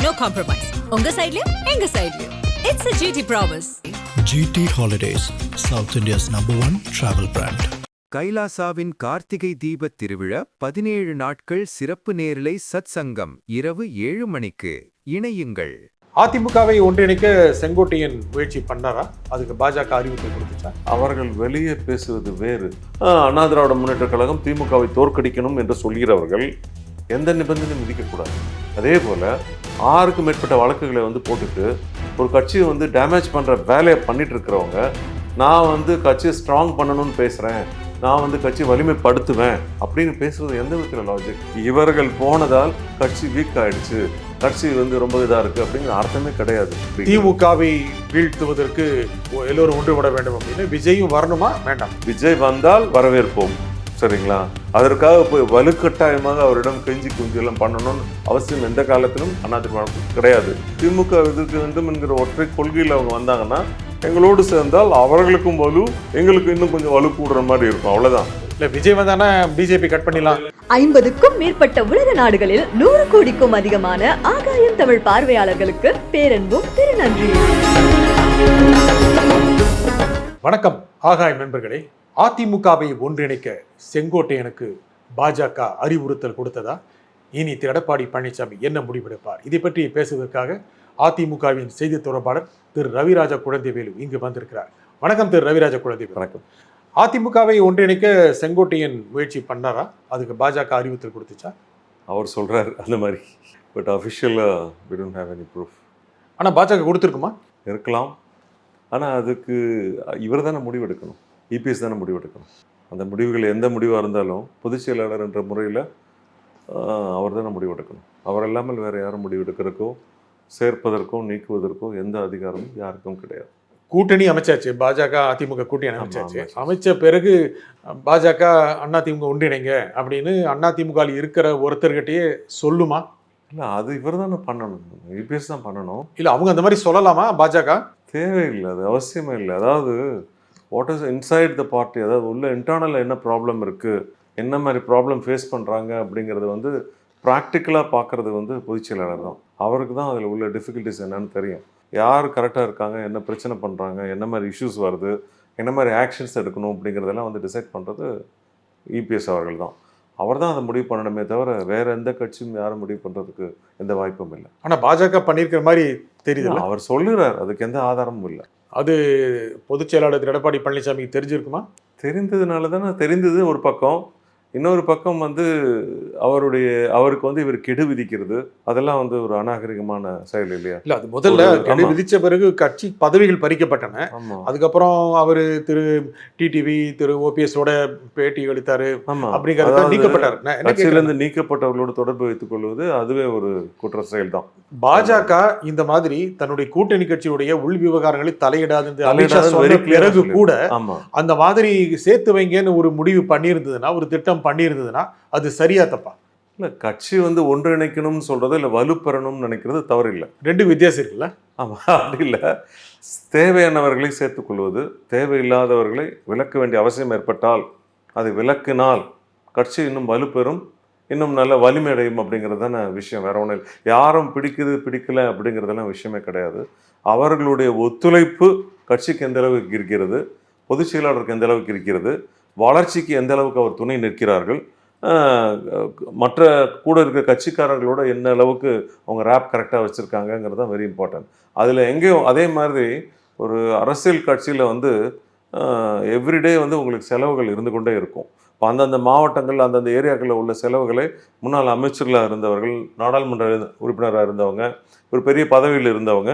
no compromise. உங்க சைடுலயும் எங்க சைடுலயும். It's a GT promise. GT Holidays, South India's #1 travel brand. கைலாசாவின் Karthigai தீபத் திருவிழா 17 நாட்கள் சிறப்பு நேரலை சத் சங்கம் இரவு 7 மணிக்கு. இணையுங்கள். அதிமுகவை ஒன்றிணைக்க செங்கோட்டையன் முயற்சி பண்ணாரா? அதுக்கு பாஜக அறிவிப்பு கொடுத்துச்சா? அவர்கள் வெளியே பேசுவது வேறு. அண்ணா திராவிட முன்னேற்ற கழகம் திமுகவை தோற்கடிக்கணும் என்று சொல்கிறவர்கள் எந்த நிபந்தனையும் விதிக்கக்கூடாது. அதே போல 6க்கும் மேற்பட்ட வழக்குகளை போட்டுட்டு ஒரு கட்சியை டேமேஜ் பண்ற வேலையை பண்ணிட்டு இருக்கிறவங்க, நான் கட்சியை ஸ்ட்ராங் பண்ணணும்னு பேசுறேன், நான் கட்சி வலிமைப்படுத்துவேன் அப்படின்னு பேசுறது எந்த விதத்துல லாஜிக்? இவர்கள் போனதால் கட்சி வீக் ஆயிடுச்சு, கட்சி ரொம்ப இதா இருக்கு அப்படிங்கிற அர்த்தமே கிடையாது. திமுகவை வீழ்த்துவதற்கு எல்லோரும் ஒன்றுபட வேண்டும் அப்படின்னு விஜயும் வரணுமா வேண்டாம்? விஜய் வந்தால் வரவேற்போம், சரிங்களா? அதற்காக போய் வலுக்கட்டாயமாக அவரிடம் கெஞ்சி குஞ்சு எல்லாம் பண்ணணும்னு அவசியம் எந்த காலத்திலும் அதிமுக கிடையாது. திமுக எதிர்க்க வேண்டும் என்கிற ஒற்றை கொள்கையில் அவங்க வந்தாங்கன்னா எங்களோடு சேர்ந்தால் அவர்களுக்கும் வலு, எங்களுக்கு இன்னும் கொஞ்சம் வலு கூடுற மாதிரி இருக்கும், அவ்வளவுதான். இல்ல விஜய் வந்தானா பிஜேபி கட் பண்ணிடலாம். 50க்கும் மேற்பட்ட உலக நாடுகளில் 100 கோடிக்கும் அதிகமான ஆகாயம் தமிழ் பார்வையாளர்களுக்கு பேரன்பும் திருநன்றியும். வணக்கம் ஆகாயம் நண்பர்களே. அதிமுகவை ஒன்றிணைக்க செங்கோட்டையனுக்கு பாஜக அறிவுறுத்தல் கொடுத்ததா? இனி எடப்பாடி பழனிசாமி என்ன முடிவெடுப்பார்? இதை பற்றி பேசுவதற்காக அதிமுகவின் செய்தி தொடர்பாளர் திரு ரவிராஜா குழந்தைவேலு இங்கு வந்திருக்கிறார். வணக்கம் திரு ரவிராஜா குழந்தைவேலு. வணக்கம். அதிமுகவை ஒன்றிணைக்க செங்கோட்டையன் முயற்சி பண்ணாரா? அதுக்கு பாஜக அறிவுறுத்தல் கொடுத்துச்சா? அவர் சொல்றாரு அந்த மாதிரி, but அஃபிஷியலா we don't have any proof. ஆனா பாஜக கொடுத்துருக்குமா? இருக்கலாம். ஆனா அதுக்கு இவர் தானே முடிவெடுக்கணும், இபிஎஸ் தானே முடிவெடுக்கணும். அந்த முடிவுகள் எந்த முடிவாக இருந்தாலும் பொதுச் செயலாளர் என்ற முறையில் அவர் தானே முடிவெடுக்கணும். அவர் இல்லாமல் வேறு யாரும் முடிவெடுக்கிறதுக்கோ சேர்ப்பதற்கோ நீக்குவதற்கோ எந்த அதிகாரமும் யாருக்கும் கிடையாது. கூட்டணி அமைச்சாச்சு, பாஜக அதிமுக கூட்டணி அமைச்சாச்சு. அமைச்ச பிறகு பாஜக அதிமுக ஒன்றிணைங்க அப்படின்னு அதிமுக இருக்கிற ஒருத்தர்கிட்டயே சொல்லுமா? இல்லை, அது இவர் தானே பண்ணணும், இபிஎஸ் தான் பண்ணணும். இல்லை அவங்க அந்த மாதிரி சொல்லலாமா? பாஜக தேவையில்லை, அது அவசியமே இல்லை. அதாவது what is inside the party, அதாவது உள்ள இன்டர்னலில் என்ன ப்ராப்ளம் இருக்குது, என்ன மாதிரி ப்ராப்ளம் ஃபேஸ் பண்ணுறாங்க அப்படிங்கிறது ப்ராக்டிக்கலாக பார்க்குறது பொதுச் செயலாளர் தான். அவருக்கு தான் அதில் உள்ள டிஃபிகல்ட்டிஸ் என்னன்னு தெரியும். யார் கரெக்டாக இருக்காங்க, என்ன பிரச்சனை பண்ணுறாங்க, என்ன மாதிரி இஷ்யூஸ் வருது, என்ன மாதிரி ஆக்ஷன்ஸ் எடுக்கணும் அப்படிங்கிறதெல்லாம் டிசைட் பண்ணுறது இபிஎஸ் அவர்கள் தான். அவர் தான் அதை முடிவு பண்ணணுமே தவிர வேறு எந்த கட்சியும் யாரும் முடிவு பண்ணுறதுக்கு எந்த வாய்ப்பும் இல்லை. ஆனால் பாஜக பண்ணியிருக்கிற மாதிரி தெரியுது. அவர் சொல்லுறார், அதுக்கு எந்த ஆதாரமும் இல்லை. அது பொதுச் செயலாளர் எடப்பாடி பழனிசாமிக்கு தெரிஞ்சிருக்குமா? தெரிந்ததுனால தானே தெரிந்தது ஒரு பக்கம். இன்னொரு பக்கம் அவருக்கு இவர் கெடு விதிக்கிறது, அதெல்லாம் ஒரு அநாகரிகமான செயல் இல்லையா? இல்ல, அது முதல்ல கெடு விதிச்ச பிறகு கட்சி பதவிகள் பறிக்கப்பட்டன. அதுக்கப்புறம் அவரு திரு டிடிவி திரு ஓபிஎஸோட பேட்டி அளித்தாரு, அப்படிங்கிறத நீக்கப்பட்டார். கட்சியிலிருந்து நீக்கப்பட்டவர்களோட தொடர்பு வைத்துக் கொள்வது அதுவே ஒரு குற்ற செயல் தான். பாஜக இந்த மாதிரி தன்னுடைய கூட்டணி கட்சியுடைய உள் விவகாரங்களில் தலையிடாது பிறகு கூட அந்த மாதிரி சேர்த்து வைங்கன்னு ஒரு முடிவு பண்ணியிருந்ததுன்னா, ஒரு திட்டம் பண்ணியிருந்ததுன்னா அது சரியா தப்பா? இல்லை, கட்சி ஒன்றிணைக்கணும்னு சொல்றது இல்லை வலுப்பெறணும்னு நினைக்கிறது தவறு இல்லை. ரெண்டு வித்தியாசம் இருக்குல்ல? ஆமாம், அப்படி இல்லை. தேவையானவர்களை சேர்த்துக்கொள்வது, தேவையில்லாதவர்களை விலக்க வேண்டிய அவசியம் ஏற்பட்டால் அதை விலக்கினால் கட்சி இன்னும் வலுப்பெறும், இன்னும் நல்ல வலிமை அடையும் அப்படிங்கிறது தானே விஷயம். வேற ஒன்றும் இல்லை. யாரும் பிடிக்கல அப்படிங்கிறதெல்லாம் விஷயமே கிடையாது. அவர்களுடைய ஒத்துழைப்பு கட்சிக்கு எந்த அளவுக்கு இருக்கிறது, பொதுச் செயலாளருக்கு எந்த அளவுக்கு இருக்கிறது, வளர்ச்சிக்கு எந்த அளவுக்கு அவர் துணை நிற்கிறார்கள், மற்ற கூட இருக்கிற கட்சிக்காரர்களோட என்ன அளவுக்கு அவங்க ரேப் கரெக்டாக வச்சுருக்காங்கங்கிறது தான் வெரி இம்பார்ட்டன்ட். அதில் எங்கேயும் அதே மாதிரி ஒரு அரசியல் கட்சியில் எவ்ரிடே உங்களுக்கு செலவுகள் இருந்து கொண்டே இருக்கும். இப்போ அந்தந்த மாவட்டங்கள் அந்தந்த ஏரியாக்களில் உள்ள செலவுகளை முன்னாள் அமைச்சர்களாக இருந்தவர்கள், நாடாளுமன்ற உறுப்பினராக இருந்தவங்க, ஒரு பெரிய பதவியில் இருந்தவங்க,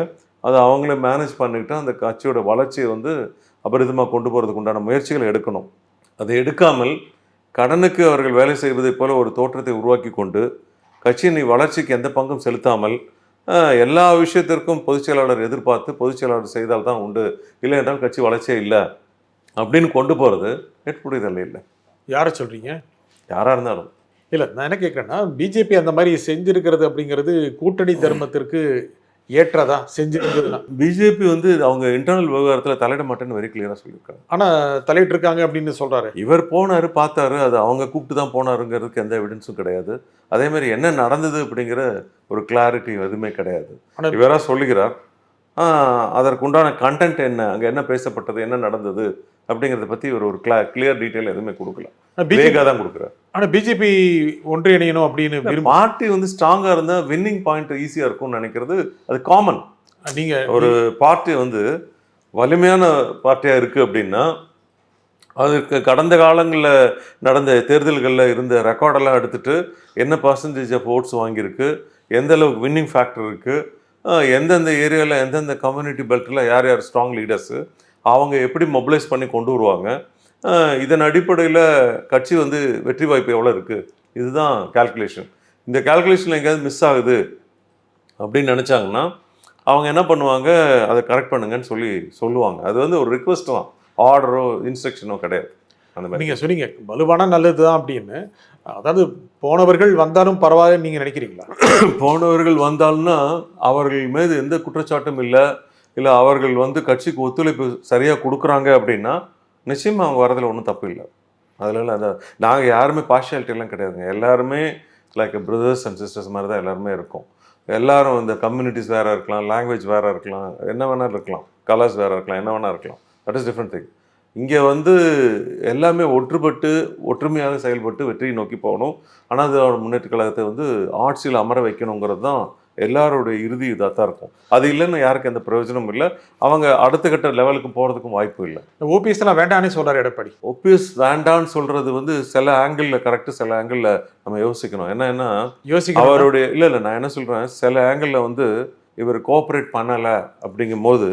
அதை அவங்களே மேனேஜ் பண்ணிக்கிட்டு அந்த கட்சியோட வளர்ச்சியை அபரிதமாக கொண்டு போகிறதுக்கு உண்டான முயற்சிகளை எடுக்கணும். அதை எடுக்காமல் கடனுக்கு அவர்கள் வேலை செய்வதைப் போல ஒரு தோற்றத்தை உருவாக்கி கொண்டு கட்சியின் வளர்ச்சிக்கு எந்த பங்கும் செலுத்தாமல் எல்லா விஷயத்திற்கும் பொதுச் செயலாளர் எதிர்பார்த்து பொதுச் செயலாளர் செய்தால் தான் உண்டு, இல்லை என்றால் கட்சி வளர்ச்சியே இல்லை அப்படின்னு கொண்டு போகிறது ஏற்புடையதல்ல. இல்லை, யாரை சொல்றீங்க? யாராக இருந்தாலும் இல்லை, நான் என்ன கேட்குறேன்னா, பிஜேபி அந்த மாதிரி செஞ்சிருக்கிறது அப்படிங்கிறது கூட்டணி தர்மத்திற்கு ஏற்றதா செஞ்சிருந்ததுன்னா. பிஜேபி வந்து அவங்க இன்டர்னல் விவகாரத்தில் தலையிட மாட்டேன்னு வெரி கிளியராக சொல்லியிருக்காங்க. ஆனா தலையிட்டு இருக்காங்க அப்படின்னு சொல்றாரு. இவர் போனாரு, பார்த்தாரு, அது அவங்க கூப்பிட்டு தான் போனாருங்கிறதுக்கு எந்த எவிடன்ஸும் கிடையாது. அதே மாதிரி என்ன நடந்தது அப்படிங்கிற ஒரு கிளாரிட்டி எதுவுமே கிடையாது. ஆனா இவரா சொல்லுகிறார். அதற்குண்டான கண்டென்ட் என்ன, அங்கே என்ன பேசப்பட்டது, என்ன நடந்தது அப்படிங்கிறத பற்றி இவர் ஒரு கிளியர் டீட்டெயில் எதுவுமே கொடுக்கல. வேகா தான் கொடுக்குறாரு. ஆனா பிஜேபி ஒன்றிணையணும் அப்படின்னு விரும்ப பார்ட்டி வந்து ஸ்ட்ராங்காக இருந்தால் வின்னிங் பாயிண்ட் ஈஸியாக இருக்கும்னு நினைக்கிறது அது காமன். நீங்க ஒரு பார்ட்டி வந்து வலிமையான பார்ட்டியாக இருக்குது அப்படின்னா அதுக்கு கடந்த காலங்களில் நடந்த தேர்தல்களில் இருந்த ரெக்கார்டெல்லாம் எடுத்துட்டு என்ன பர்சன்டேஜ் ஆஃப் ஓட்ஸ் வாங்கியிருக்கு, எந்த அளவுக்கு வின்னிங் ஃபேக்டர் இருக்குது, எந்தெந்த ஏரியாவில் எந்தெந்த கம்யூனிட்டி பெல்ட்டில் யார் யார் ஸ்ட்ராங் லீடர்ஸு, அவங்க எப்படி மொபிலைஸ் பண்ணி கொண்டு வருவாங்க, இதன் அடிப்படையில் கட்சி வந்து வெற்றி வாய்ப்பு எவ்வளோ இருக்குது, இதுதான் கால்குலேஷன். இந்த கால்குலேஷனில் எங்கேயாவது மிஸ் ஆகுது அப்படின்னு நினச்சாங்கன்னா அவங்க என்ன பண்ணுவாங்க, அதை கரெக்ட் பண்ணுங்கன்னு சொல்லுவாங்க. அது வந்து ஒரு ரிக்வெஸ்ட் தான், ஆர்டரோ இன்ஸ்ட்ரக்ஷனோ கிடையாது. அந்த மாதிரி நீங்க சொன்னீங்க வலுவான நல்லதுதான் அப்படின்னு. அதாவது போனவர்கள் வந்தாலும் பரவாயில்ல நீங்க நினைக்கிறீங்களா? போனவர்கள் வந்தாலும்னா அவர்கள் மீது எந்த குற்றச்சாட்டும் இல்லை, அவர்கள் வந்து கட்சிக்கு ஒத்துழைப்பு சரியாக கொடுக்குறாங்க அப்படின்னா நிச்சயமாக அவங்க வரதில் ஒன்றும் தப்பு இல்லை. அதில் அந்த நாங்கள் யாருமே பார்ஷியாலிட்டியெல்லாம் கிடையாதுங்க. எல்லாருமே லைக் பிரதர்ஸ் அண்ட் சிஸ்டர்ஸ் மாதிரி தான் எல்லாருமே இருக்கோம். எல்லாரும் இந்த கம்யூனிட்டிஸ் வேறு இருக்கலாம், லாங்குவேஜ் வேறு இருக்கலாம், என்ன வேணாலும் இருக்கலாம், கலர்ஸ் வேறு இருக்கலாம், என்ன வேணால் இருக்கலாம். That is different thing. இங்கே வந்து எல்லாமே ஒன்றுபட்டு ஒற்றுமையாக செயல்பட்டு வெற்றியை நோக்கி போகணும். அண்ணா முன்னேற்ற கழகத்தை வந்து ஆட்சியில் அமர வைக்கணுங்கிறது தான் எல்லாருடைய இறுதி இதாக தான் இருக்கும். அது இல்லைன்னு யாருக்கு எந்த பிரயோஜனமும் இல்லை. அவங்க அடுத்த கட்ட லெவலுக்கு போகிறதுக்கும் வாய்ப்பு இல்லை. ஓபிஎஸ் எல்லாம் வேண்டானே சொல்றாரு எடப்பாடி. ஓபிஎஸ் வேண்டான்னு சொல்கிறது வந்து சில ஆங்கிளில் கரெக்டு, சில ஆங்கிளில் நம்ம யோசிக்கணும். என்னன்னா அவருடைய இல்லை நான் என்ன சொல்கிறேன், சில ஆங்கிளில் வந்து இவர் கோஆப்ரேட் பண்ணலை அப்படிங்கும் போது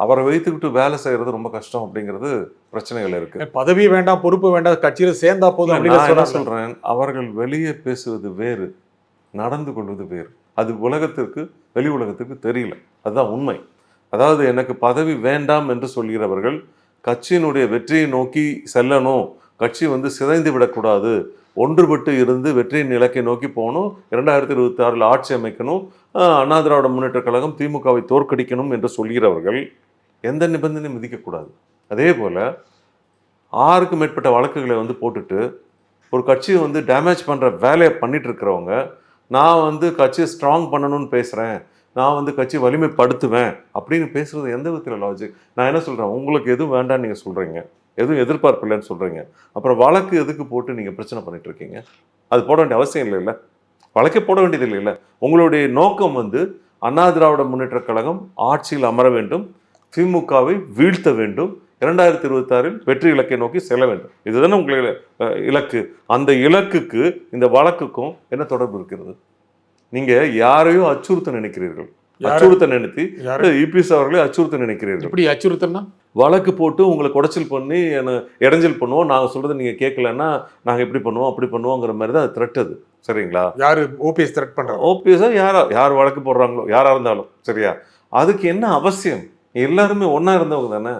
அவரை வைத்துக்கிட்டு வேலை செய்கிறது ரொம்ப கஷ்டம் அப்படிங்கிறது பிரச்சனைகள் இருக்குது. பதவி வேண்டாம், பொறுப்பு வேண்டாம், கட்சியில் சேர்ந்தா போதும் அப்படின்னு என்ன சொல்கிறேன், அவர்கள் வெளியே பேசுவது வேறு, நடந்து கொள்வது வேறு. அது உலகத்திற்கு, வெளி உலகத்திற்கு தெரியல. அதுதான் உண்மை. அதாவது எனக்கு பதவி வேண்டாம் என்று சொல்கிறவர்கள் கட்சியினுடைய வெற்றியை நோக்கி செல்லணும், கட்சி வந்து சிதைந்து விடக்கூடாது, ஒன்றுபட்டு இருந்து வெற்றியின் இலக்கை நோக்கி போகணும், 2026 ஆட்சி அமைக்கணும், அண்ணா திராவிட முன்னேற்ற கழகம் திமுகவை தோற்கடிக்கணும் என்று சொல்கிறவர்கள் எந்த நிபந்தனையும் விதிக்கக்கூடாது. அதே போல் 6க்கும் மேற்பட்ட வழக்குகளை வந்து போட்டுட்டு ஒரு கட்சியை வந்து டேமேஜ் பண்ணுற வேலையை பண்ணிட்டு இருக்கிறவங்க, நான் வந்து கட்சியை ஸ்ட்ராங் பண்ணணும்னு பேசுகிறேன், நான் வந்து கட்சி வலிமைப்படுத்துவேன் அப்படின்னு பேசுகிறது எந்த விதத்தில் லாஜிக்? நான் என்ன சொல்கிறேன், உங்களுக்கு எதுவும் வேண்டான்னு நீங்கள் சொல்கிறீங்க, எதுவும் எதிர்பார்ப்பு இல்லைன்னு சொல்கிறீங்க, அப்புறம் வழக்கு எதுக்கு போட்டு நீங்கள் பிரச்சனை பண்ணிட்டு இருக்கீங்க? அது போட வேண்டிய அவசியம் இல்லை. வழக்கே போட வேண்டியது இல்லை. உங்களுடைய நோக்கம் வந்து அண்ணா திராவிட முன்னேற்ற கழகம் ஆட்சியில் அமர வேண்டும், திமுகவை வீழ்த்த வேண்டும், 2026 வெற்றி இலக்கை நோக்கி செல்ல வேண்டும். இதுதானே உங்களுடைய இலக்கு. அந்த இலக்குக்கு இந்த வழக்குக்கும் என்ன தொடர்பு இருக்கிறது? நீங்கள் யாரையும் அச்சுறுத்த நினைக்கிறீர்கள், அச்சுறுத்த நினைத்து இபிஎஸ் அவர்களே அச்சுறுத்த நினைக்கிறீர்கள். இப்படி அச்சுறுத்தனா வழக்கு போட்டு உங்களை குடைச்சல் பண்ணி இடைஞ்சல் பண்ணுவோம், நாங்கள் சொல்கிறத நீங்கள் கேட்கலன்னா நாங்கள் இப்படி பண்ணுவோம் அப்படி பண்ணுவோங்கிற மாதிரி தான் அது த்ரெட். அது சரிங்களா? யார் ஓபிஎஸ் த்ரெட் பண்ணுறாங்க? ஓபிஎஸ்ஸாக யார் வழக்கு போடுறாங்களோ யாராக இருந்தாலும் சரியா, அதுக்கு என்ன அவசியம்? எல்லாருமே ஒன்றா இருந்தவங்க தானே,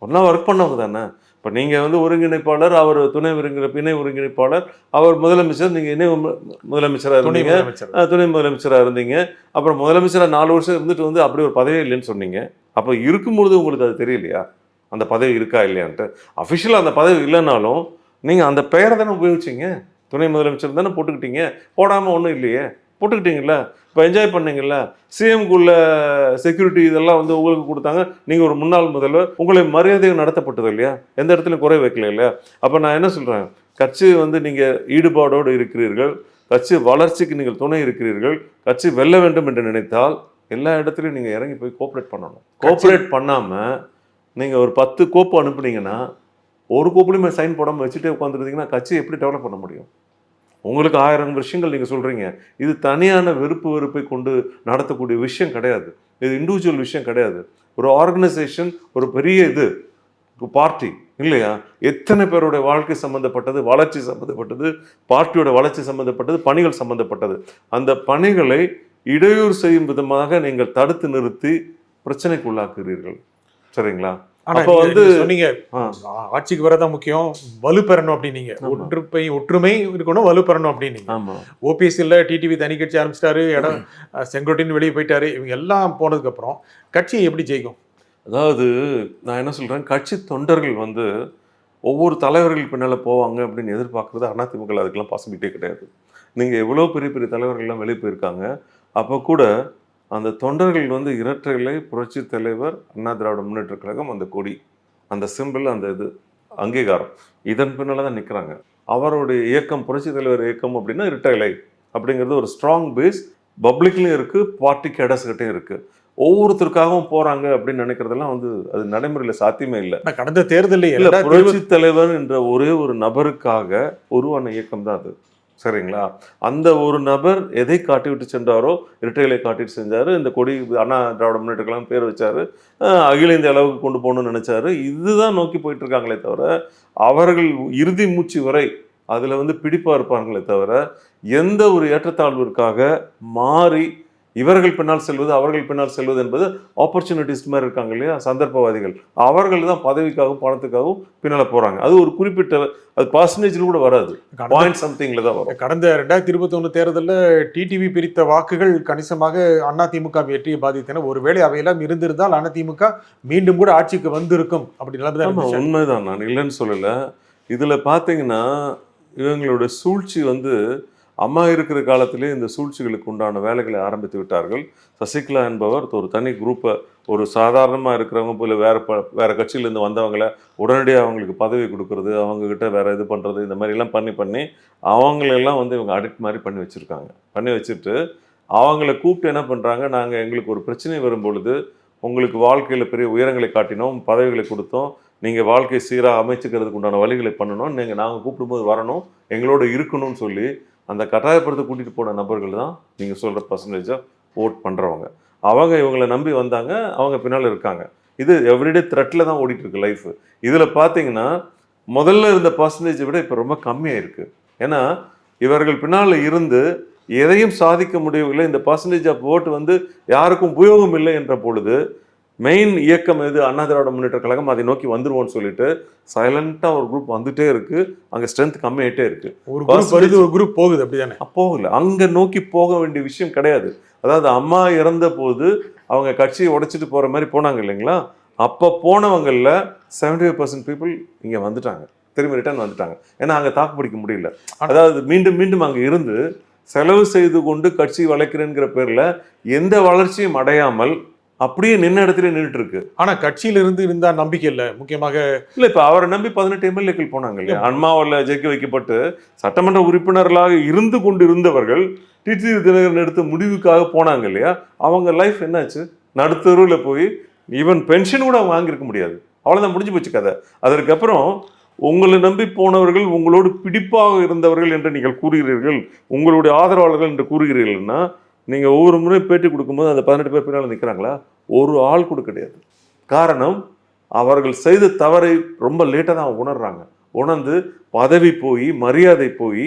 ஒன்றா ஒர்க் பண்ணவங்க தானே. இப்போ நீங்கள் வந்து ஒருங்கிணைப்பாளர், அவர் இணை ஒருங்கிணைப்பாளர், அவர் முதலமைச்சர், நீங்கள் இணை முதலமைச்சராக இருந்தீங்க, துணை முதலமைச்சராக இருந்தீங்க, அப்புறம் முதலமைச்சராக 4 வருஷம் இருந்துட்டு வந்து அப்படி ஒரு பதவி இல்லைன்னு சொன்னீங்க. அப்போ இருக்கும்பொழுது உங்களுக்கு அது தெரியலையா அந்த பதவி இருக்கா இல்லையான்ட்டு? அஃபிஷியலாக அந்த பதவி இல்லைனாலும் நீங்கள் அந்த பெயரை தானே உபயோகிச்சிங்க, துணை முதலமைச்சர் தானே போட்டுக்கிட்டீங்க, போடாமல் ஒன்றும் இல்லையே, போட்டுக்கிட்டீங்களா? இப்போ என்ஜாய் பண்ணீங்கல்ல, சிஎம்குள்ள செக்யூரிட்டி இதெல்லாம் வந்து உங்களுக்கு கொடுத்தாங்க, நீங்கள் ஒரு முன்னாள் முதல்வர், உங்களை மரியாதைகள் நடத்தப்பட்டது இல்லையா, எந்த இடத்துலையும் குறை வைக்கல இல்லையா? அப்போ நான் என்ன சொல்கிறேன், கட்சி வந்து நீங்கள் ஈடுபாடோடு இருக்கிறீர்கள், கட்சி வளர்ச்சிக்கு நீங்கள் துணை இருக்கிறீர்கள், கட்சி வெல்ல வேண்டும் என்று நினைத்தால் எல்லா இடத்துலையும் நீங்கள் இறங்கி போய் கோஆப்ரேட் பண்ணணும். கோஆப்ரேட் பண்ணாமல் நீங்கள் ஒரு 10 கோப்பு அனுப்புனீங்கன்னா ஒரு கோப்புலையுமே சைன் போடாமல் வச்சுட்டே உட்காந்துருந்தீங்கன்னா கட்சி எப்படி டெவலப் பண்ண முடியும்? உங்களுக்கு 1000 விஷயங்கள் நீங்கள் சொல்கிறீங்க. இது தனியான வெறுப்பை கொண்டு நடத்தக்கூடிய விஷயம் கிடையாது, இது இண்டிவிஜுவல் விஷயம் கிடையாது. ஒரு ஆர்கனைசேஷன், ஒரு பெரிய இது பார்ட்டி இல்லையா, எத்தனை பேருடைய வாழ்க்கை சம்மந்தப்பட்டது, வளர்ச்சி சம்மந்தப்பட்டது, பார்ட்டியோட வளர்ச்சி சம்மந்தப்பட்டது, பணிகள் சம்மந்தப்பட்டது. அந்த பணிகளை இடையூறு செய்யும் விதமாக நீங்கள் தடுத்து நிறுத்தி பிரச்சனைக்கு உள்ளாக்குகிறீர்கள். சரிங்களா? ஆனா அப்போ வந்து நீங்க சொன்னீங்க ஆ, ஆட்சிக்கு வரதான் முக்கியம், வலுப்பெறணும் அப்படின்னீங்க. ஆமா. ஒற்றுமை இருக்கணும், வலுப்பெறணும் அப்படின்னீங்க. ஆமா. ஓபிஎஸ் இல்ல, டிடிவி தனி கட்சி ஆரம்பிச்சிட்டாரு, இடம் செங்கோட்டையன் வெளியே போயிட்டாரு. இவங்க எல்லாம் போனதுக்கு அப்புறம் கட்சி எப்படி ஜெயிக்கும்? அதாவது நான் என்ன சொல்றேன், கட்சி தொண்டர்கள் வந்து ஒவ்வொரு தலைவர்கள் பின்னால போவாங்க அப்படின்னு எதிர்பார்க்கறது அதிமுக அதுக்கெல்லாம் பாசிபிலிட்டியே கிடையாது. நீங்க எவ்வளோ பெரிய பெரிய தலைவர்கள்லாம் வெளியே போயிருக்காங்க. அப்போ கூட அந்த தொண்டர்கள் வந்து இரட்டை இலை, புரட்சி தலைவர், அண்ணா திராவிட முன்னேற்றக் கழகம், அந்த கொடி, அந்த சிம்பிள், அந்த இது அங்கீகாரம், இதன் பின்னால தான் நிற்கிறாங்க. அவருடைய இயக்கம் புரட்சி தலைவர் இயக்கம் அப்படின்னா இரட்டை இலை அப்படிங்கிறது ஒரு ஸ்ட்ராங் பேஸ் பப்ளிக்லையும் இருக்கு, பார்ட்டி கேடஸ்கிட்டையும் இருக்கு. ஒவ்வொருத்தருக்காகவும் போறாங்க அப்படின்னு நினைக்கிறதெல்லாம் வந்து அது நடைமுறையில் சாத்தியமே இல்லை. ஆனா கடந்த தேர்தலில் இல்ல, புரட்சி தலைவர் என்ற ஒரே ஒரு நபருக்காக உருவான இயக்கம் தான் அது. சரிங்களா? அந்த ஒரு நபர் எதை காட்டிவிட்டு சென்றாரோ, இரட்டைகளை காட்டிட்டு செஞ்சாரு. இந்த கொடி அண்ணா திராவிட முன்னேற்ற கழகம் பேர் வச்சாரு. அகில இந்திய அளவுக்கு கொண்டு போகணும்னு நினைச்சாரு. இதுதான் நோக்கி போயிட்டு இருக்காங்களே தவிர, அவர்கள் இறுதி மூச்சு வரை அதுல வந்து பிடிப்பா இருப்பாங்களே தவிர, எந்த ஒரு ஏற்றத்தாழ்விற்காக மாறி இவர்கள் பின்னால் செல்வது, அவர்கள் பின்னால் செல்வது என்பது ஆப்பர்ச்சுனிட்டிஸ் மாதிரி இருக்காங்க இல்லையா, சந்தர்ப்பவாதிகள். அவர்கள் தான் பதவிக்காகவும் பணத்துக்காகவும் பின்னால போறாங்க. அது ஒரு குறிப்பிட்ட அது பர்சன்டேஜில் கூட வராது, பாயிண்ட் சம்திங்ல தான் வரும். கடந்த 2021 தேர்தலில் டிடிவி பிரித்த வாக்குகள் கணிசமாக அதிமுக வெற்றியை பாதித்தன. ஒருவேளை அவையெல்லாம் இருந்திருந்தால் அதிமுக மீண்டும் கூட ஆட்சிக்கு வந்திருக்கும் அப்படி நிலைமை. உண்மைதான், நான் இல்லைன்னு சொல்லல. இதுல பாத்தீங்கன்னா இவங்களுடைய சூழ்ச்சி வந்து அம்மா இருக்கிற காலத்திலே இந்த சூழ்ச்சிகளுக்கு உண்டான வேலைகளை ஆரம்பித்து விட்டார்கள். சசிகலா என்பவர் ஒரு தனி குரூப்பை, ஒரு சாதாரணமாக இருக்கிறவங்க போல வேற கட்சியிலேருந்து வந்தவங்களை உடனடியாக அவங்களுக்கு பதவி கொடுக்கறது, அவங்கக்கிட்ட வேற இது பண்ணுறது, இந்த மாதிரிலாம் பண்ணி அவங்களெல்லாம் வந்து இவங்க அடிக்ட் மாதிரி பண்ணி வச்சுருக்காங்க. பண்ணி வச்சுட்டு அவங்கள கூப்பிட்டு என்ன பண்ணுறாங்க, நாங்கள் எங்களுக்கு ஒரு பிரச்சனை வரும்பொழுது உங்களுக்கு வாழ்க்கையில் பெரிய உயரங்களை காட்டினோம், பதவிகளை கொடுத்தோம், நீங்கள் வாழ்க்கை சீராக அமைச்சுக்கிறதுக்கு உண்டான வழிகளை பண்ணணும், நாங்கள் கூப்பிடும்போது வரணும், எங்களோட இருக்கணும்னு சொல்லி அந்த கட்டாயப்படுத்த கூட்டிகிட்டு போன நபர்கள் தான் நீங்கள் சொல்கிற பர்சன்டேஜாக ஓட் பண்ணுறவங்க. அவங்க இவங்களை நம்பி வந்தாங்க, அவங்க பின்னால் இருக்காங்க. இது எவ்ரிடே த்ரெட்டில் தான் ஓடிட்டு இருக்கு லைஃப். இதில் பார்த்தீங்கன்னா முதல்ல இருந்த பர்சன்டேஜை விட இப்போ ரொம்ப கம்மியாக இருக்குது. ஏன்னா இவர்கள் பின்னால் இருந்து எதையும் சாதிக்க முடியவில்லை, இந்த பர்சன்டேஜ் ஆஃப் ஓட்டு வந்து யாருக்கும் உபயோகம் இல்லை என்ற பொழுது மெயின் இயக்கம் எது, அண்ணா திராவிட முன்னேற்ற கழகம், அதை நோக்கி வந்துருவோம்னு சொல்லிட்டு சைலண்டா ஒரு குரூப் வந்துட்டே இருக்கு. அங்க ஸ்ட்ரென்த் கம்மியாயிட்டே இருக்கு. ஒரு குரூப் வருது, ஒரு குரூப் போகுது, அப்படிதானே? போகல, அங்க நோக்கி போக வேண்டிய விஷயம் கிடையாது. அதாவது அம்மா இறந்த போது அவங்க கட்சியை உடைச்சிட்டு போற மாதிரி போனாங்க இல்லைங்களா, அப்ப போனவங்கள்ல 75% பீப்புள் இங்க வந்துட்டாங்க, திரும்பி ரிட்டர்ன் வந்துட்டாங்க. ஏன்னா அங்க தாக்கு பிடிக்க முடியல. அதாவது மீண்டும் மீண்டும் அங்க இருந்து செலவு செய்து கொண்டு கட்சி வளர்க்கிறேங்கிற பேர்ல எந்த வளர்ச்சியும் அடையாமல் அப்படியே நின்ன இடத்துல நின்றுட்டு இருக்கு. ஆனா கட்சியில இருந்து இருந்தா நம்பிக்கை இல்ல. முக்கியமாக இல்ல, இப்ப அவரை நம்பி 18 எம்எல்ஏக்கள் போனாங்க இல்லையா, அம்மாவால் ஜெயிக்க வைக்கப்பட்டு சட்டமன்ற உறுப்பினர்களாக இருந்து கொண்டு இருந்தவர்கள் டிடிவி தினகரன் எடுத்த முடிவுக்காக போனாங்க இல்லையா, அவங்க லைஃப் என்னாச்சு? நடுத்தருவில் போய் ஈவன் பென்ஷன் கூட அவங்க வாங்கியிருக்க முடியாது. அவ்வளவுதான், முடிஞ்சு போச்சு கதை. அதற்கப்புறம் உங்களை நம்பி போனவர்கள், உங்களோடு பிடிப்பாக இருந்தவர்கள் என்று நீங்கள் கூறுகிறீர்கள், உங்களுடைய ஆதரவாளர்கள் என்று கூறுகிறீர்கள்னா, நீங்கள் ஒவ்வொரு முறை பேட்டி கொடுக்கும்போது அந்த 18 பேர் பின்னால் நிற்கிறாங்களா? ஒரு ஆள் கூட கிடையாது. காரணம், அவர்கள் செய்த தவறை ரொம்ப லேட்டாக தான் உணர்றாங்க. உணர்ந்து பதவி போய், மரியாதை போய்,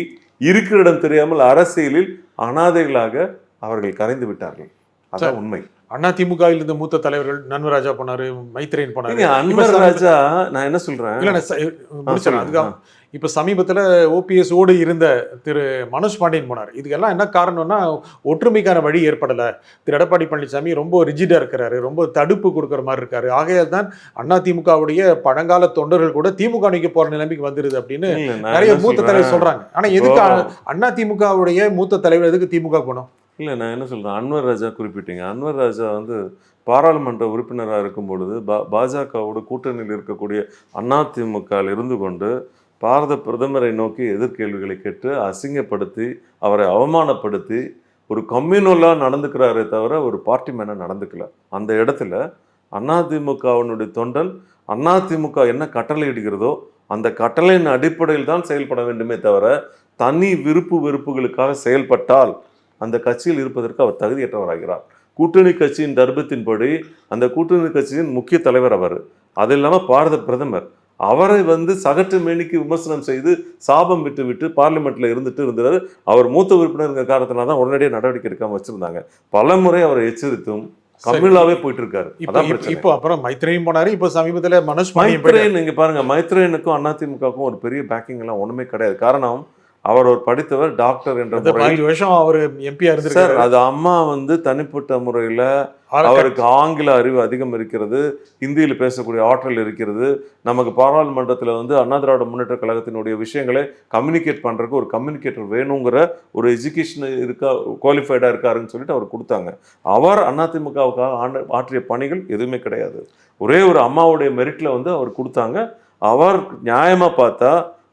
இருக்கிற இடம் தெரியாமல் அரசியலில் அனாதைகளாக அவர்கள் கரைந்து விட்டார்கள். அதான் உண்மை. அதிமுக இருந்த மூத்த தலைவர்கள் நன்வராஜா போனாரு, மைத்ரேயன் போனாரு. அன்வர் ராஜா, நான் என்ன சொல்றேன், அதுதான் இப்ப சமீபத்துல ஓபிஎஸ் ஓடு இருந்த திரு மனோஜ் பாண்டியன் போனார். இதுக்கெல்லாம் என்ன காரணம்னா, ஒற்றுமைக்கான வழி ஏற்படல. திரு எடப்பாடி பழனிசாமி ரொம்ப ரிஜிடா இருக்கிறாரு, ரொம்ப தடுப்பு கொடுக்குற மாதிரி இருக்காரு. ஆகையால் தான் அதிமுகவுடைய பழங்கால தொண்டர்கள் கூட திமுக நோக்கி போற நிலைமைக்கு வந்துருது அப்படின்னு நிறைய மூத்த தலைவர் சொல்றாங்க. ஆனா எதுக்கு அதிமுகவுடைய மூத்த தலைவர் எதுக்கு திமுக போனோம்? இல்லை, நான் என்ன சொல்கிறேன், அன்வர் ராஜா குறிப்பிட்டீங்க. அன்வர் ராஜா வந்து பாராளுமன்ற உறுப்பினராக இருக்கும் பொழுது பாஜகவோட கூட்டணியில் இருக்கக்கூடிய அதிமுகவில் இருந்து கொண்டு பாரத பிரதமரை நோக்கி எதிர்கேள்விகளை கேட்டு அசிங்கப்படுத்தி, அவரை அவமானப்படுத்தி, ஒரு கம்யூனலாக நடந்துக்கிறாரே தவிர ஒரு பார்ட்டி மேனாக நடந்துக்கல. அந்த இடத்துல அதிமுகவினுடைய தொண்டன் அதிமுக என்ன கட்டளை இடுகிறதோ அந்த கட்டளையின் அடிப்படையில் தான் செயல்பட வேண்டுமே தவிர, தனி வெறுப்புகளுக்காக செயல்பட்டால் அந்த கட்சியில் இருப்பதற்கு அவர் தகுதியற்றவராகிறார். கூட்டணி கட்சியின் தர்மத்தின்படி அந்த கூட்டணி கட்சியின் முக்கிய தலைவர் அவர். அது இல்லாமல் பாரத பிரதமர், அவரை வந்து சகட்டு மேனிக்கு விமர்சனம் செய்து சாபம் விட்டு பார்லிமெண்ட்ல இருந்தார். அவர் மூத்த உறுப்பினர் காரணத்தினால தான் உடனடியாக நடவடிக்கை எடுக்காமல் வச்சிருந்தாங்க. பல முறை அவரை எச்சரித்தும் கம்யூனலாவே போயிட்டு இருக்காரு. அதான் பிரச்சனை. இப்போ அப்புறம் மைத்ரேயன் போனாரு, இப்போ சமீபத்துல மனோஜ் பாண்டியன் மைத்ரேயன் நீங்க பாருங்க, மைத்ரேயனுக்கும் அதிமுகவுக்கும் ஒரு பெரிய பேக்கிங் எல்லாம் ஒண்ணுமே கிடையாது. காரணம், அவர் ஒரு படித்தவர், டாக்டர் என்ற முறையில் 5 வருஷம் அவர் எம்பியா சார், இருந்திருக்காரு. அது அம்மா வந்து தனிப்பட்ட முறையில அவருக்கு ஆங்கில அறிவு அதிகம் இருக்கிறது, ஹிந்தியில் பேசக்கூடிய ஆற்றல் இருக்கிறது. நமக்கு பாராளுமன்றத்தில் வந்து அண்ணா திராவிட முன்னேற்ற கழகத்தினுடைய விஷயங்களை கம்யூனிகேட் பண்றதுக்கு ஒரு கம்யூனிகேட்டர் வேணுங்கிற ஒரு எஜுகேஷன் இருக்கா, குவாலிஃபைடா இருக்காருன்னு சொல்லிட்டு அவர் கொடுத்தாங்க. அவர் அதிமுகவுக்காக ஆற்றிய பணிகள் எதுவுமே கிடையாது. ஒரே ஒரு அம்மாவுடைய மெரிட்ல வந்து அவர் கொடுத்தாங்க. அவர் நியாயமா பார்த்தா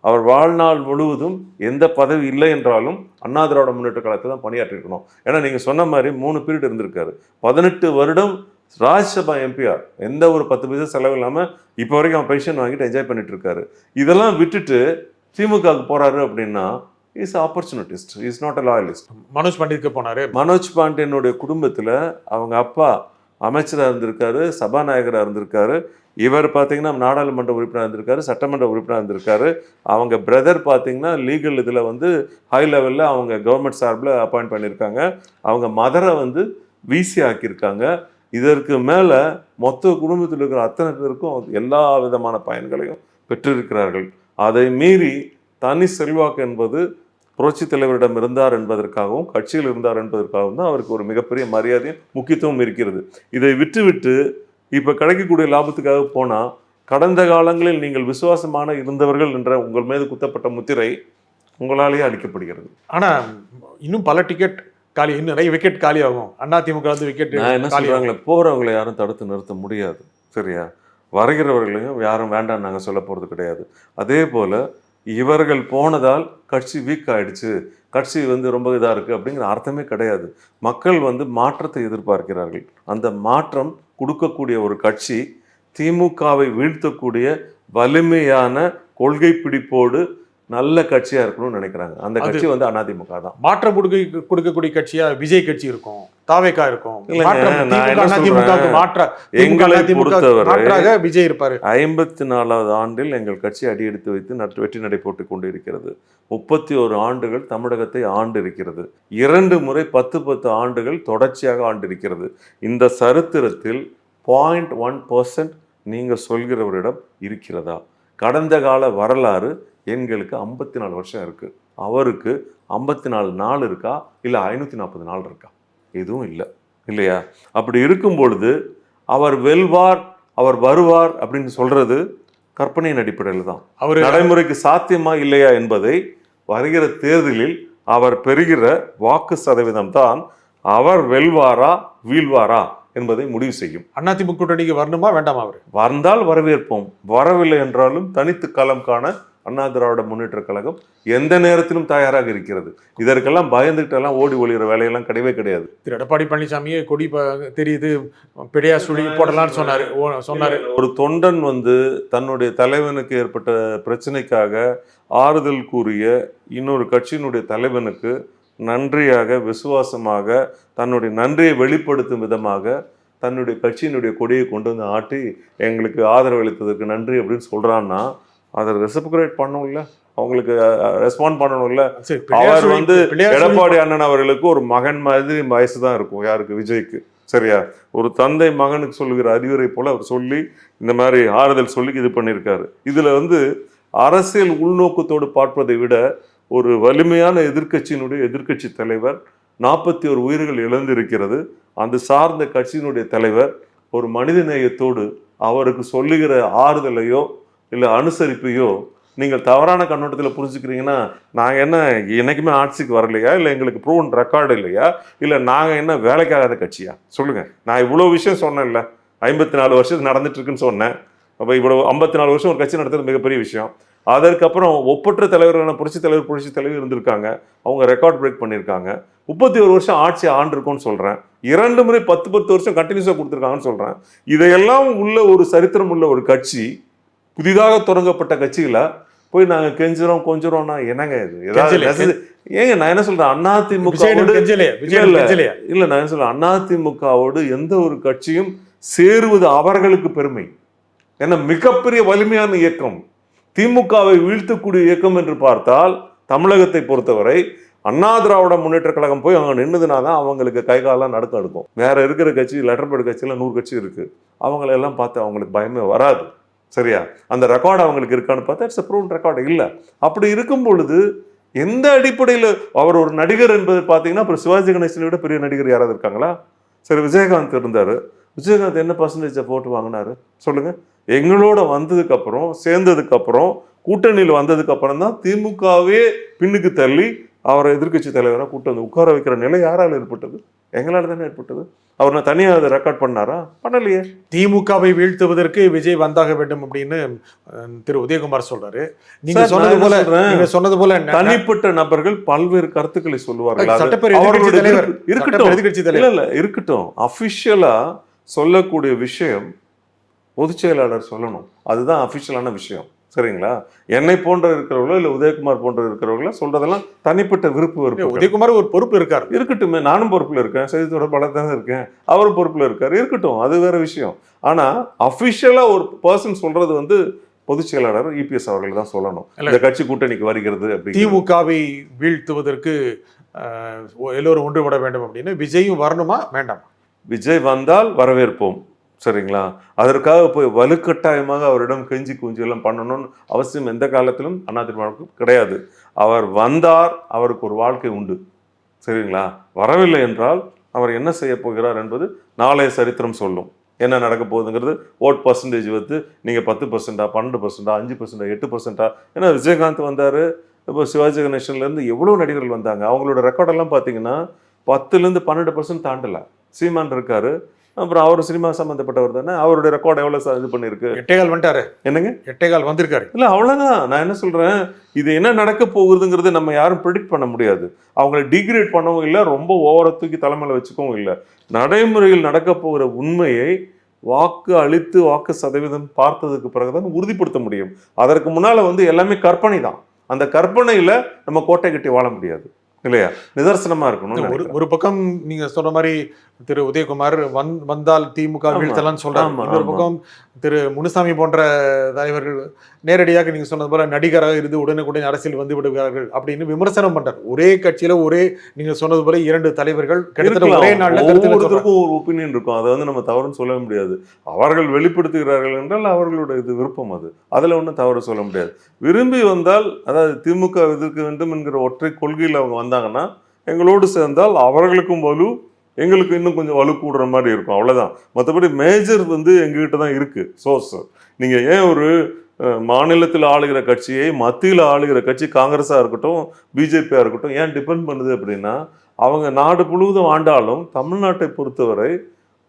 அவர் வாழ்நாள் முழுவதும் எந்த பதவி இல்லை என்றாலும் அண்ணா திராவிட முன்னேற்ற கழகத்தை தான் பணியாற்றிருக்கணும். ஏன்னா நீங்க சொன்ன மாதிரி 3 பீரியட் இருந்திருக்காரு. 18 வருடம் ராஜ்யசபா எம்பிஆர், எந்த ஒரு 10 பைசா செலவு இல்லாம இப்போ வரைக்கும் அவன் பென்ஷன் வாங்கிட்டு என்ஜாய் பண்ணிட்டு இருக்காரு. இதெல்லாம் விட்டுட்டு திமுகவுக்கு போறாரு அப்படின்னா is opportunist, is not a loyalist. Manoj பாண்டியனுக்கு போனாரு. மனோஜ் பாண்டியனுடைய குடும்பத்துல அவங்க அப்பா அமைச்சராக இருந்திருக்காரு, சபாநாயகராக இருந்திருக்காரு. இவர் பார்த்தீங்கன்னா நாடாளுமன்ற உறுப்பினர் இருந்திருக்காரு, சட்டமன்ற உறுப்பினர் இருந்திருக்காரு. அவங்க பிரதர் பார்த்தீங்கன்னா லீகல் இதில் வந்து ஹை லெவலில் அவங்க கவர்மெண்ட் சார்பில் அப்பாயிண்ட் பண்ணியிருக்காங்க. அவங்க மதரை வந்து விசி ஆக்கியிருக்காங்க. இதற்கு மேலே மொத்த குடும்பத்தில் இருக்கிற அத்தனை பேருக்கும் எல்லா விதமான பயன்களையும் பெற்றிருக்கிறார்கள். அதை மீறி தனி செல்வாக்கு என்பது புரட்சி தலைவரிடம் இருந்தார் என்பதற்காகவும் கட்சியில் இருந்தார் என்பதற்காகவும் தான் அவருக்கு ஒரு மிகப்பெரிய மரியாதையும் முக்கியத்துவம் இருக்கிறது. இதை விட்டுவிட்டு இப்போ கிடைக்கக்கூடிய லாபத்துக்காக போனால், கடந்த காலங்களில் நீங்கள் விசுவாசமான இருந்தவர்கள் என்ற உங்கள் மீது குத்தப்பட்ட முத்திரை உங்களாலேயே அளிக்கப்படுகிறது. ஆனால் இன்னும் பல டிக்கெட் காலி, இன்னும் நிறைய விக்கெட் காலி ஆகும். அதிமுக வந்து விக்கெட் நான் என்ன சொல்கிறாங்களே, போகிறவங்களை யாரும் தடுத்து நிறுத்த முடியாது, சரியா? வருகிறவர்களையும் யாரும் வேண்டாம் நாங்கள் சொல்ல போகிறது கிடையாது. அதே போல் இவர்கள் போனதால் கட்சி வீக் ஆயிடுச்சு, கட்சி வந்து ரொம்ப இதாக இருக்குது அப்படிங்கிற அர்த்தமே கிடையாது. மக்கள் வந்து மாற்றத்தை எதிர்பார்க்கிறார்கள். அந்த மாற்றம் கொடுக்கக்கூடிய ஒரு கட்சி, திமுகவை வீழ்த்தக்கூடிய வலிமையான கொள்கை பிடிப்போடு நல்ல கட்சியா இருக்கணும்னு நினைக்கிறாங்க. அந்த கட்சி வந்து அதிமுக தான். மாற்றம் கொடுக்கக்கூடிய கட்சியா விஜய் கட்சி இருக்கும், தாவேகா இருக்கும். எங்களை பொறுத்தவரை விஜய் இருப்பாரு. 54வது ஆண்டில் எங்கள் கட்சி அடியெடுத்து வைத்து வெற்றி நடை போட்டுக் கொண்டு இருக்கிறது. 31 ஆண்டுகள் தமிழகத்தை ஆண்டு இருக்கிறது. 2 முறை 10 ஆண்டுகள் தொடர்ச்சியாக ஆண்டு இருக்கிறது. இந்த சரித்திரத்தில் 0.1% நீங்க சொல்கிறவரிடம் இருக்கிறதா? கடந்த கால வரலாறு எங்களுக்கு 54 வருஷம் இருக்கு. அவருக்கு 54 நாள் இருக்கா, இல்லை 540 நாள் இருக்கா? எதுவும் இல்லை, இல்லையா? அப்படி இருக்கும் பொழுது அவர் வெல்வார், அவர் வருவார் அப்படின்னு சொல்றது கற்பனையின் அடிப்படையில் தான். அவர் நடைமுறைக்கு சாத்தியமா இல்லையா என்பதை வருகிற தேர்தலில் அவர் பெறுகிற வாக்கு சதவீதம் தான் அவர் வெல்வாரா வீழ்வாரா என்பதை முடிவு செய்யும். அதிமுக கூட்டணிக்கு வரணுமா வேண்டாமா? அவர் வந்தால் வரவேற்போம், வரவில்லை என்றாலும் தனித்து களம் காண அண்ணா திராவிட முன்னேற்ற கழகம் எந்த நேரத்திலும் தயாராக இருக்கிறது. இதற்கெல்லாம் பயந்துகிட்டு எல்லாம் ஓடி ஒளிகிற வேலையெல்லாம் கிடையவே கிடையாது. திரு எடப்பாடி பழனிசாமியே கொடி தெரியுது, பெரியா சொல்லி போடலான்னு சொன்னாரு. ஒரு தொண்டன் வந்து தன்னுடைய தலைவனுக்கு ஏற்பட்ட பிரச்சனைக்காக ஆறுதல் கூறிய இன்னொரு கட்சியினுடைய தலைவனுக்கு நன்றியாக, விசுவாசமாக, தன்னுடைய நன்றியை வெளிப்படுத்தும் விதமாக தன்னுடைய கட்சியினுடைய கொடியை கொண்டு வந்து ஆட்டி எங்களுக்கு ஆதரவு அளித்ததற்கு நன்றி அப்படின்னு சொல்றான்னா அதை ரெசிப்ரோகேட் பண்ணணும்ல, அவங்களுக்கு ரெஸ்பாண்ட் பண்ணணும்ல. அவர் வந்து எடப்பாடி அண்ணன் அவர்களுக்கு ஒரு மகன் மாதிரி வயசு தான் இருக்கும். யாருக்கு? விஜய்க்கு. சரியா? ஒரு தந்தை மகனுக்கு சொல்லுகிற அறிவுரை போல அவர் சொல்லி இந்த மாதிரி ஆறுதல் சொல்லி இது பண்ணியிருக்காரு. இதுல வந்து அரசியல் உள்நோக்கத்தோடு பார்ப்பதை விட ஒரு வலிமையான எதிர்க்கட்சியினுடைய எதிர்க்கட்சி தலைவர், 41 உயிர்கள் இழந்திருக்கிறது, அந்த சார்ந்த கட்சியினுடைய தலைவர் ஒரு மனித நேயத்தோடு அவருக்கு சொல்லுகிற ஆறுதலையோ இல்லை அனுசரிப்பையோ நீங்கள் தவறான கண்ணோட்டத்தில் புரிஞ்சுக்கிறீங்கன்னா, நாங்கள் என்ன என்னைக்குமே ஆட்சிக்கு வரலையா, இல்லை எங்களுக்கு ப்ரூவன் ரெக்கார்டு இல்லையா, இல்லை நாங்கள் என்ன வேலைக்காகாத கட்சியா? சொல்லுங்கள். நான் இவ்வளோ விஷயம் சொன்னேன்ல, 54 வருஷத்துக்கு நடந்துட்டு இருக்குன்னு சொன்னேன். அப்போ இவ்வளோ 54 வருஷம் ஒரு கட்சி நடத்துறது மிகப்பெரிய விஷயம். அதற்கப்புறம் ஒப்பற்ற தலைவர்களான புரட்சி தலைவர் இருந்திருக்காங்க, அவங்க ரெக்கார்ட் பிரேக் பண்ணியிருக்காங்க. 31 வருஷம் ஆட்சி ஆண்டிருக்கோன்னு சொல்கிறேன். 2 முறை 10 வருஷம் கண்டினியூஸாக கொடுத்துருக்காங்கன்னு சொல்கிறேன். இதையெல்லாம் உள்ள ஒரு சரித்திரம் உள்ள ஒரு கட்சி, புதிதாக தொடங்கப்பட்ட கட்சியில போய் நாங்க கெஞ்சுறோம் கொஞ்சுறோம்னா என்னங்க இது? ஏதாவது ஏங்க நான் என்ன சொல்றேன், நான் என்ன சொல்றேன், அதிமுகவோடு எந்த ஒரு கட்சியும் சேருவது அவர்களுக்கு பெருமை. ஏன்னா மிகப்பெரிய வலிமையான இயக்கம், திமுகவை வீழ்த்தக்கூடிய இயக்கம் என்று பார்த்தால் தமிழகத்தை பொறுத்தவரை அண்ணா திராவிட முன்னேற்ற கழகம் போய் அவங்க நின்றுதுனா தான் அவங்களுக்கு கை காலெல்லாம் நடுக்கம் எடுக்கும். வேற இருக்கிற கட்சி லெட்டர் பேட் கட்சியில் 100 கட்சி இருக்கு, அவங்களெல்லாம் பார்த்து அவங்களுக்கு பயமே வராது. சரியா? அந்த ரெக்கார்டு அவங்களுக்கு இருக்கான்னு பார்த்தா இட்ஸ் ப்ரூவ் ரெக்கார்டு இல்லை. அப்படி இருக்கும் பொழுது எந்த அடிப்படையில் அவர் ஒரு நடிகர் என்பது பார்த்தீங்கன்னா, அப்புறம் சிவாஜி கணேசனை விட பெரிய நடிகர் யாராவது இருக்காங்களா? சரி, விஜயகாந்த் இருந்தார். விஜயகாந்த் என்ன பர்சன்டேஜை போட்டு வாங்கினாரு சொல்லுங்க? எங்களோட வந்ததுக்கு அப்புறம், சேர்ந்ததுக்கு அப்புறம், கூட்டணியில் வந்ததுக்கு அப்புறம் தான் திமுகவே பின்னுக்கு தள்ளி அவரை எதிர்க்கட்சி தலைவராக கூட்டு வந்து உட்கார வைக்கிற நிலை யாரால் ஏற்பட்டது? எங்களால் தானே ஏற்பட்டது. அவர் நான் தனியாக அதை ரெக்கார்ட் பண்ணாரா? பண்ணலையே. திமுகவை வீழ்த்துவதற்கு விஜய் வந்தாக வேண்டும் அப்படின்னு திரு உதயகுமார் சொல்றாரு. நீங்க சொன்னது போல தனிப்பட்ட நபர்கள் பல்வேறு கருத்துக்களை சொல்லுவார்கள். எதிர்க்கட்சி தலைவர் இல்ல இருக்கட்டும். அபிஷியலா சொல்லக்கூடிய விஷயம் பொதுச் செயலாளர் சொல்லணும். அதுதான் அபிஷியலான விஷயம். சரிங்களா? என்னை போன்ற இருக்கிறவர்களோ இல்ல உதயகுமார் போன்ற இருக்கிறவர்களோ சொல்றதெல்லாம் தனிப்பட்ட விருப்பு. உதயகுமார் ஒரு பொறுப்பு இருக்காரு. இருக்கட்டுமே, நானும் பொறுப்புல இருக்கேன், செய்தி தொடர்பாளர் தானே இருக்கேன், அவரும் பொறுப்புல இருக்காரு, இருக்கட்டும், அது வேற விஷயம். ஆனா அபிஷியலா ஒரு பர்சன் சொல்றது வந்து பொதுச் செயலாளர் இபிஎஸ் அவர்கள் தான் சொல்லணும். இந்த கட்சி கூட்டணிக்கு வருகிறது அப்படி. திமுகவை வீழ்த்துவதற்கு எல்லோரும் ஒன்றுபட வேண்டும் அப்படின்னு விஜயும் வரணுமா வேண்டாமா? விஜய் வந்தால் வரவேற்போம். சரிங்களா? அதற்காக போய் வலுக்கட்டாயமாக அவரிடம் கெஞ்சி குஞ்சி எல்லாம் பண்ணணும்னு அவசியம் எந்த காலத்திலும் அதிமுகவுக்கு கிடையாது. அவர் வந்தார், அவருக்கு ஒரு வாழ்க்கை உண்டு. சரிங்களா? வரவில்லை என்றால் அவர் என்ன செய்ய போகிறார் என்பது நாளைய சரித்திரம் சொல்லும். என்ன நடக்க போகுதுங்கிறது ஓட் பர்சன்டேஜ் வந்து நீங்கள் 10%, 12%, 5%, 8%. ஏன்னா விஜயகாந்த் வந்தார், இப்போ சிவாஜி கணேசன்லேருந்து எவ்வளோ நடிகர்கள் வந்தாங்க. அவங்களோட ரெக்கார்டெல்லாம் பார்த்தீங்கன்னா 10% 12% தாண்டலை. சீமான் இருக்காரு, அப்புறம் அவர் சினிமா சம்பந்தப்பட்டவர் தானே, அவருடைய ரெக்கார்டு எவ்வளவு இது பண்ணிருக்கு. 8 வந்துட்டாரு. என்னங்க 8 வந்திருக்காரு? இல்ல அவ்வளவுதான். நான் என்ன சொல்றேன், இது என்ன நடக்க போகுதுங்கிறது நம்ம யாரும் ப்ரெடிக்ட் பண்ண முடியாது. அவங்களை டிகிரேட் பண்ணவும் இல்லை, ரொம்ப ஓவர தூக்கி தலைமையில வச்சுக்கவும் இல்லை. நடைமுறையில் நடக்க போகிற உண்மையை வாக்கு அளித்து வாக்கு சதவீதம் பார்த்ததுக்கு பிறகுதான் உறுதிப்படுத்த முடியும். அதற்கு முன்னால வந்து எல்லாமே கற்பனை தான். அந்த கற்பனையில நம்ம கோட்டை கட்டி வாழ முடியாது இல்லையா? நிதர்சனமா இருக்கணும். ஒரு பக்கம் நீங்க சொன்ன மாதிரி திரு உதயகுமார் வந்தால் திமுக வீழ்த்தலாம் சொல்றாங்க. இன்னொரு பக்கம் திரு முனுசாமி போன்ற தலைவர்கள் நேரடியாக நீங்க சொன்னது போல நடிகராக இருந்து உடனுக்குடன் அரசியல் வந்து விடுகிறார்கள் அப்படின்னு விமர்சனம் பண்றாரு. ஒரே கட்சியில நீங்க சொன்னது போல 2 தலைவர்கள் கிட்டத்தட்ட ஒரே நாள்ல ஒவ்வொருத்தருக்கும் ஒரு ஒப்பீனியன் இருக்கும். அதை வந்து நம்ம தவறுன்னு சொல்ல முடியாது. அவர்கள் வெளிப்படுத்துகிறார்கள் என்றால் அவர்களோட இது விருப்பம், அதுல ஒன்றும் தவறு சொல்ல முடியாது. விரும்பி வந்தால், அதாவது திமுக எதிர்க்க வேண்டும் என்கிற ஒற்றை கொள்கையில் அவங்க வந்தாங்கன்னா எங்களோடு சேர்ந்தால் அவர்களுக்கும் வலு, எங்களுக்கு இன்னும் கொஞ்சம் வலு கூடுற மாதிரி இருக்கும். அவ்வளவுதான். மற்றபடி மேஜர் வந்து எங்ககிட்ட தான் இருக்கு சோர்ஸ். நீங்க ஏன் ஒரு மாநிலத்தில் ஆளுகிற கட்சியை மத்தியில் ஆளுகிற கட்சி காங்கிரஸா இருக்கட்டும் பிஜேபியா இருக்கட்டும் ஏன் டிபெண்ட் பண்ணுது அப்படின்னா, அவங்க நாடு முழுவதும் ஆண்டாலும் தமிழ்நாட்டை பொறுத்தவரை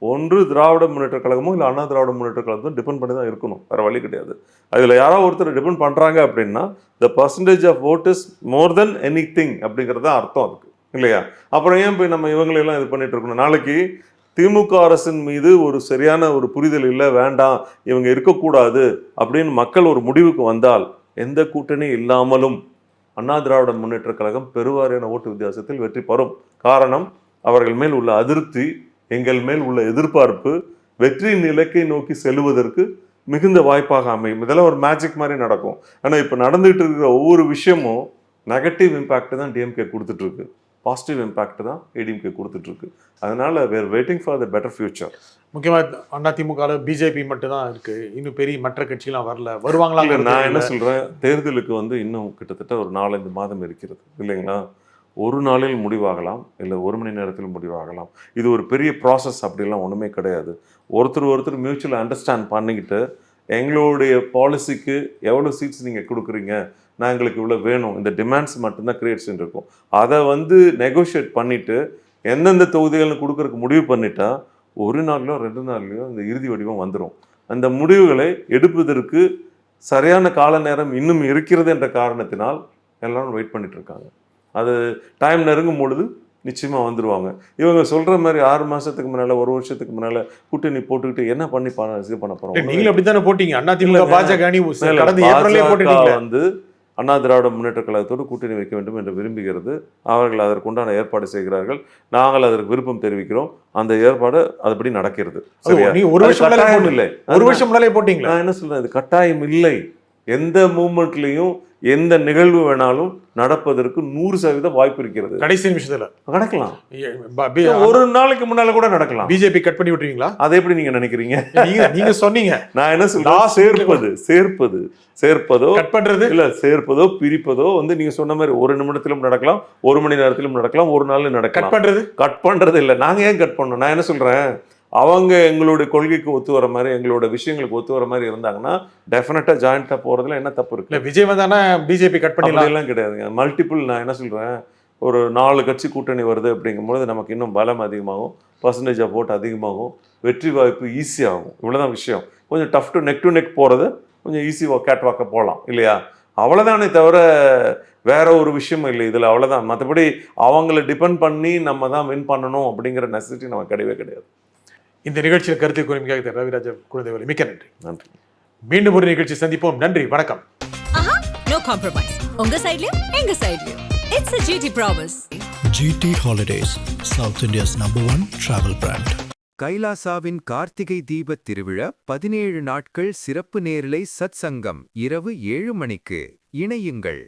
ஒன்று திராவிட முன்னேற்ற கழகமோ இல்லை அண்ணா திராவிட முன்னேற்ற கழகமும் டிபெண்ட் பண்ணி தான் இருக்கணும், வேற வழி கிடையாது. அதில் யாராவது ஒருத்தர் டிபெண்ட் பண்றாங்க அப்படின்னா the percentage of vote is more than anything அப்படிங்கிறது தான் அர்த்தம் அதுக்கு இல்லையா? அப்புறம் ஏன் போய் நம்ம இவங்களெல்லாம் இது பண்ணிட்டு இருக்கணும்? நாளைக்கு திமுக அரசின் மீது ஒரு சரியான ஒரு புரிதல் இல்லை, வேண்டாம் இவங்க இருக்கக்கூடாது அப்படின்னு மக்கள் ஒரு முடிவுக்கு வந்தால் எந்த கூட்டணி இல்லாமலும் அண்ணா திராவிட முன்னேற்ற கழகம் பெருவாரியான ஓட்டு வித்தியாசத்தில் வெற்றி பெறும். காரணம், அவர்கள் மேல் உள்ள அதிருப்தி, எங்கள் மேல் உள்ள எதிர்பார்ப்பு வெற்றியின் இலக்கை நோக்கி செல்வதற்கு மிகுந்த வாய்ப்பாக அமையும். இதெல்லாம் ஒரு மேஜிக் மாதிரி நடக்கும். ஆனால் இப்போ நடந்துகிட்டு இருக்கிற ஒவ்வொரு விஷயமும் நெகட்டிவ் இம்பேக்ட் தான் டிஎம்கே கொடுத்துட்டு இருக்கு, பாசிட்டிவ் இம்பேக்ட் தான் ஏடிஎம்கே கொடுத்துட்டு இருக்கு. அதனால வேர் waiting for the better future. முக்கியமாக அதிமுக பிஜேபி மட்டும் தான் இருக்கு, இன்னும் பெரிய மற்ற கட்சியெல்லாம் வரல, வருவாங்களா? நான் என்ன சொல்றேன், தேர்தலுக்கு வந்து இன்னும் கிட்டத்தட்ட ஒரு 4-5 மாதம் இருக்கிறது இல்லைங்களா? ஒரு நாளில் முடிவாகலாம், இல்லை 1 மணி நேரத்தில் முடிவாகலாம். இது ஒரு பெரிய ப்ராசஸ் அப்படிலாம் ஒன்றுமே கிடையாது. ஒருத்தர் மியூச்சுவல் அண்டர்ஸ்டாண்ட் பண்ணிக்கிட்டு எங்களுடைய பாலிசிக்கு எவ்வளோ சீட்ஸ் நீங்கள் கொடுக்குறீங்க, நான் எங்களுக்கு இவ்வளோ வேணும், இந்த டிமாண்ட்ஸ் மட்டும்தான் கிரியேட்ஸ் இருக்கும். அதை வந்து நெகோஷியேட் பண்ணிவிட்டு எந்தெந்த தொகுதிகள்னு கொடுக்குறதுக்கு முடிவு பண்ணிட்டா 1 நாள்லையோ 2 நாள்லையோ இந்த இறுதி வடிவம் வந்துடும். அந்த முடிவுகளை எடுப்பதற்கு சரியான கால நேரம் இன்னும் இருக்கிறது என்ற காரணத்தினால் எல்லாரும் வெயிட் பண்ணிட்டு இருக்காங்க. அது டைம் நெருங்கும் பொழுது நிச்சயமா வந்துருவாங்க. இவங்க சொல்ற மாதிரி 6 மாசத்துக்கு முன்னால 1 வருஷத்துக்கு முன்னால கூட்டணி போட்டுக்கிட்டு என்ன பண்ணி இது பண்ண போறோம்? நீங்க அப்படித்தானே போட்டீங்க. அதிமுக பாஜக கடந்த ஏப்ரல்லே போட்டுட்டீங்க. வந்து அண்ணா திராவிட முன்னேற்ற கழகத்தோடு கூட்டணி வைக்க வேண்டும் என்று விரும்புகிறது. அவர்கள் அதற்குண்டான ஏற்பாடு செய்கிறார்கள். நாங்கள் அதற்கு விருப்பம் தெரிவிக்கிறோம். அந்த ஏற்பாடு அதுபடி நடக்கிறது. ஒரு வருஷம் முன்னாலே போட்டீங்களா? நான் என்ன சொல்றேன், இது கட்டாயம் இல்லை. எந்த மூமெண்ட்லையும் எந்த நிகழ்வு வேணாலும் நடப்பதற்கு 100% வாய்ப்பு இருக்கிறது. கடைசி நிமிஷத்துல நடக்கலாம். ஒரு நாளைக்கு முன்னால கூட நடக்கலாம். பிஜேபி கட் பண்ணி விட்டுருவீங்களா? அதை எப்படி நீங்க நினைக்கிறீங்க? நீங்க சொன்னீங்க. நான் என்ன சொல்றேன், சேர்ப்பதோ கட் பண்றது இல்ல, சேர்ப்பதோ பிரிப்பதோ நீங்க சொன்ன மாதிரி ஒரு நிமிடத்திலும் நடக்கலாம், ஒரு மணி நேரத்திலும் நடக்கலாம், ஒரு நாள் நடக்கலாம். கட் பண்றது இல்ல. நாங்க ஏன் கட் பண்ணோம்? நான் என்ன சொல்றேன், அவங்க எங்களுடைய கொள்கைக்கு ஒத்து வர மாதிரி, எங்களோட விஷயங்களுக்கு ஒத்து வர மாதிரி இருந்தாங்கன்னா டெஃபினட்டா ஜாயிண்டா போறதுல என்ன தப்பு இருக்கு? விஜய் வந்தானா பிஜேபி கட் பண்ணலாம் எல்லாம் கிடையாதுங்க. மல்டிபிள், நான் என்ன சொல்றேன், ஒரு 4 கட்சி கூட்டணி வருது அப்படிங்கும்போது நமக்கு இன்னும் பலம் அதிகமாகும், பர்சன்டேஜ் ஆஃப் ஓட் அதிகமாகும், வெற்றி வாய்ப்பு ஈஸியாகும். இவ்வளவுதான் விஷயம். கொஞ்சம் டஃப் டு நெக் போறது கொஞ்சம் ஈஸி கேட் வாக்க போகலாம் இல்லையா? அவ்வளவுதானே தவிர வேற ஒரு விஷயம் இல்லை இதுல. அவ்வளவுதான். மற்றபடி அவங்கள டிபெண்ட் பண்ணி நம்ம தான் வின் பண்ணணும் அப்படிங்கிற நெசசிட்டி நமக்கு கிடையவே கிடையாது. இந்த நிகழ்ச்சியில் கருத்தை கூறுமையாக ரவிராஜ குழந்தைவேலு, மிக்க நன்றி. நன்றி. மீண்டும் ஒரு நிகழ்ச்சி சந்திப்போம். நன்றி, வணக்கம். No compromise. உங்க சைடுலயும் எங்க சைடுலயும். It's a GT promise. GT Holidays, South India's #1 travel brand. கைலாசாவின் Karthigai தீபத் திருவிழா 17 நாட்கள் சிறப்பு நேரலை சத் சங்கம் இரவு 7 மணிக்கு. இணையுங்கள்.